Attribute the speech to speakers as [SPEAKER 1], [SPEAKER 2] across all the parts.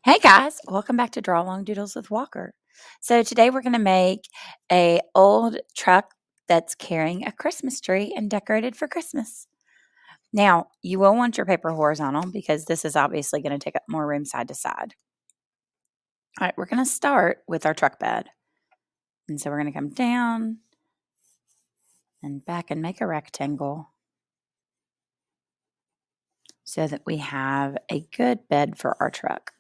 [SPEAKER 1] Hey guys, welcome back to Draw Along Doodles with Walker. So today we're going to make a old truck that's carrying a Christmas tree and decorated for Christmas. Now, you will want your paper horizontal because this is obviously going to take up more room side to side. All right, we're going to start with our truck bed. And so we're going to come down and back and make a rectangle so that we have a good bed for our truck.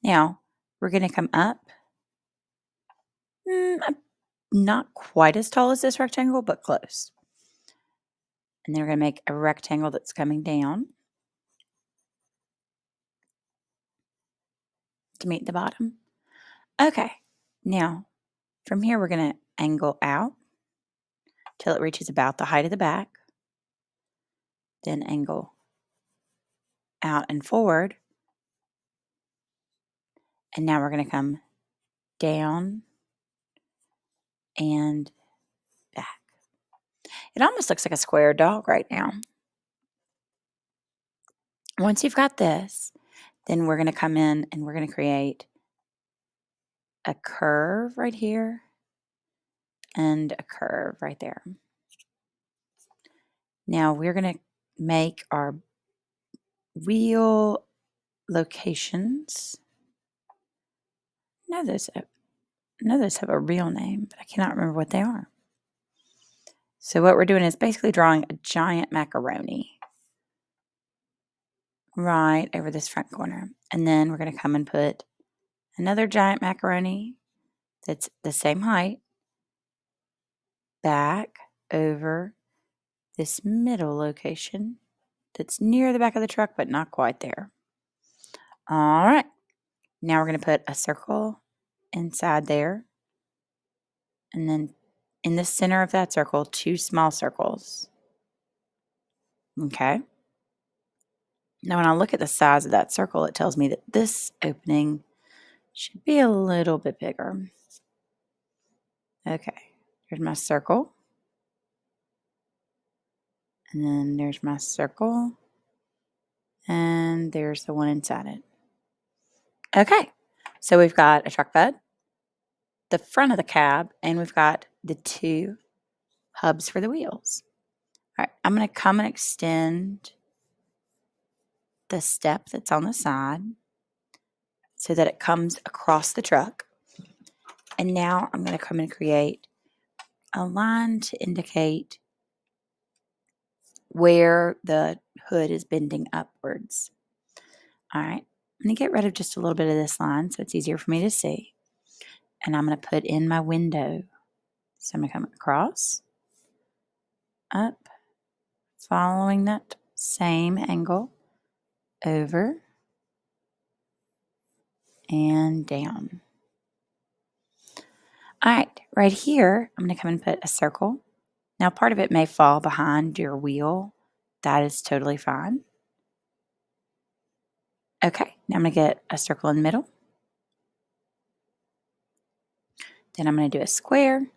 [SPEAKER 1] Now, we're going to come up not quite as tall as this rectangle, but close. And then we're going to make a rectangle that's coming down to meet the bottom. Okay, now from here we're going to angle out till it reaches about the height of the back. Then angle out and forward. And now we're going to come down and back. It almost looks like a square dog right now. Once you've got this, then we're going to come in and we're going to create a curve right here and a curve right there. Now we're going to make our wheel locations. I know those have a real name, but I cannot remember what they are. So what we're doing is basically drawing a giant macaroni right over this front corner. And then we're going to come and put another giant macaroni that's the same height back over this middle location that's near the back of the truck, but not quite there. All right. Now we're going to put a circle inside there. And then in the center of that circle, 2 small circles. Okay. Now, when I look at the size of that circle, it tells me that this opening should be a little bit bigger. Okay, here's my circle. And then there's my circle. And there's the one inside it. Okay, so we've got a truck bed, the front of the cab, and we've got the 2 hubs for the wheels. All right, I'm going to come and extend the step that's on the side so that it comes across the truck. And now I'm going to come and create a line to indicate where the hood is bending upwards. All right, I'm going to get rid of just a little bit of this line so it's easier for me to see. And I'm going to put in my window. So I'm going to come across, up, following that same angle, over, and down. All right, right here, I'm going to come and put a circle. Now, part of it may fall behind your wheel. That is totally fine. Okay, now I'm going to get a circle in the middle. Then I'm going to do a square,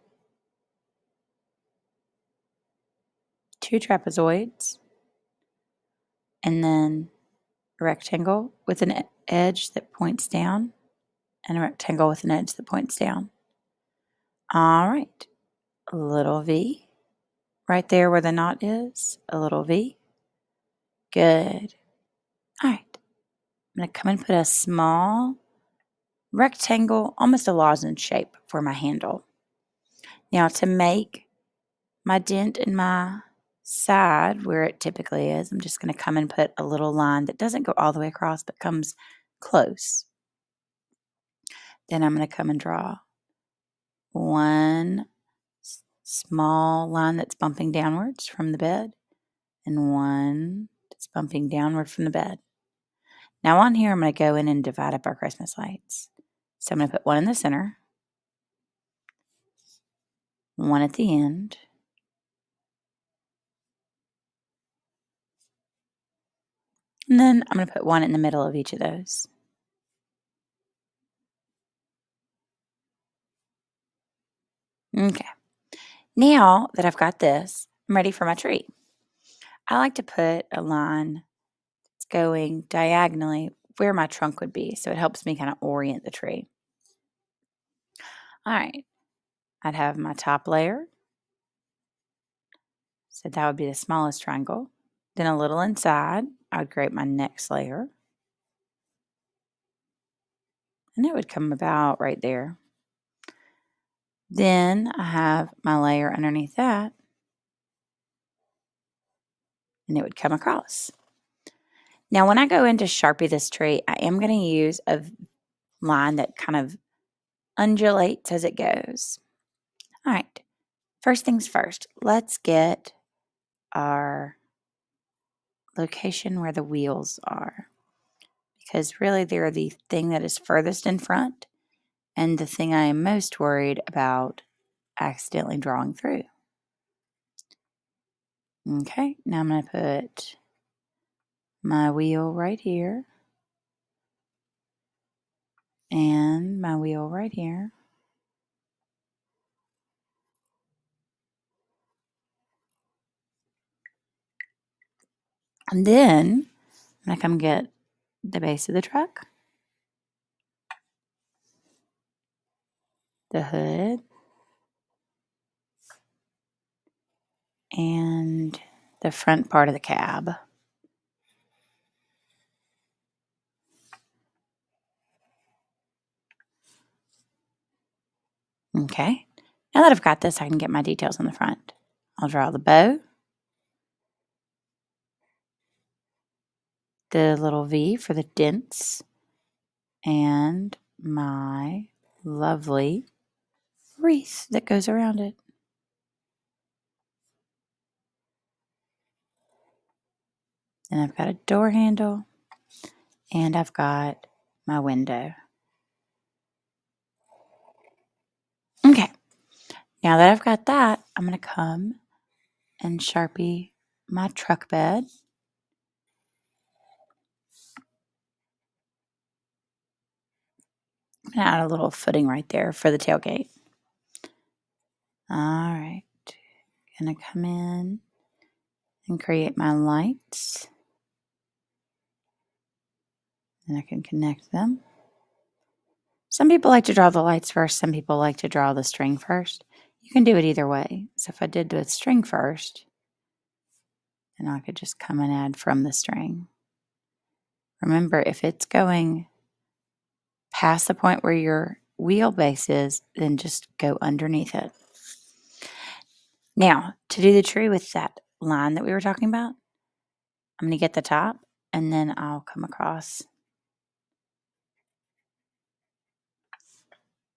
[SPEAKER 1] 2 trapezoids, and then a rectangle with an edge that points down, and a rectangle with an edge that points down. All right, a little V right there where the knot is, a little V. Good. All right, I'm going to come and put a small rectangle, almost a lozenge shape for my handle. Now, to make my dent in my side where it typically is, I'm just going to come and put a little line that doesn't go all the way across but comes close. Then I'm going to come and draw one small line that's bumping downwards from the bed and one that's bumping downward from the bed. Now on here, I'm going to go in and divide up our Christmas lights. So I'm going to put one in the center, one at the end, and then I'm going to put one in the middle of each of those. Okay. Now that I've got this, I'm ready for my tree. I like to put a line that's going diagonally where my trunk would be. So it helps me kind of orient the tree. All right. I'd have my top layer. So that would be the smallest triangle. Then a little inside, I would create my next layer. And it would come about right there. Then I have my layer underneath that. And it would come across. Now, when I go in to Sharpie this tree, I am going to use a line that kind of undulates as it goes. All right. First things first, let's get our location where the wheels are, because really they're the thing that is furthest in front and the thing I am most worried about accidentally drawing through. Okay, now I'm going to put my wheel right here and my wheel right here. And then I'm going to come get the base of the truck, the hood, and the front part of the cab. Okay, now that I've got this, I can get my details on the front. I'll draw the bow, the little V for the dents, and my lovely wreath that goes around it. And I've got a door handle, and I've got my window. Okay, now that I've got that, I'm going to come and Sharpie my truck bed. I'm going to add a little footing right there for the tailgate. All right, going to come in and create my lights. And I can connect them. Some people like to draw the lights first. Some people like to draw the string first. You can do it either way. So if I did the string first, then I could just come and add from the string. Remember, if it's going past the point where your wheelbase is, then just go underneath it. Now, to do the tree with that line that we were talking about, I'm going to get the top, and then I'll come across.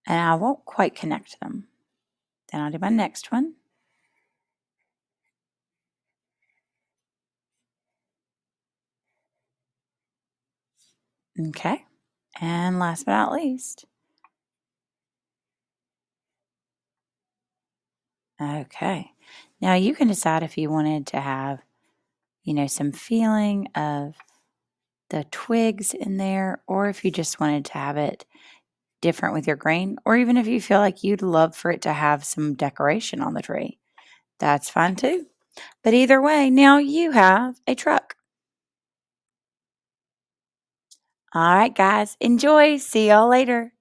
[SPEAKER 1] And I won't quite connect them. Then I'll do my next one. Okay. And last but not least. Okay. Now you can decide if you wanted to have, some feeling of the twigs in there, or if you just wanted to have it different with your grain, or even if you feel like you'd love for it to have some decoration on the tree. That's fine too. But either way, now you have a truck. All right, guys, enjoy. See y'all later.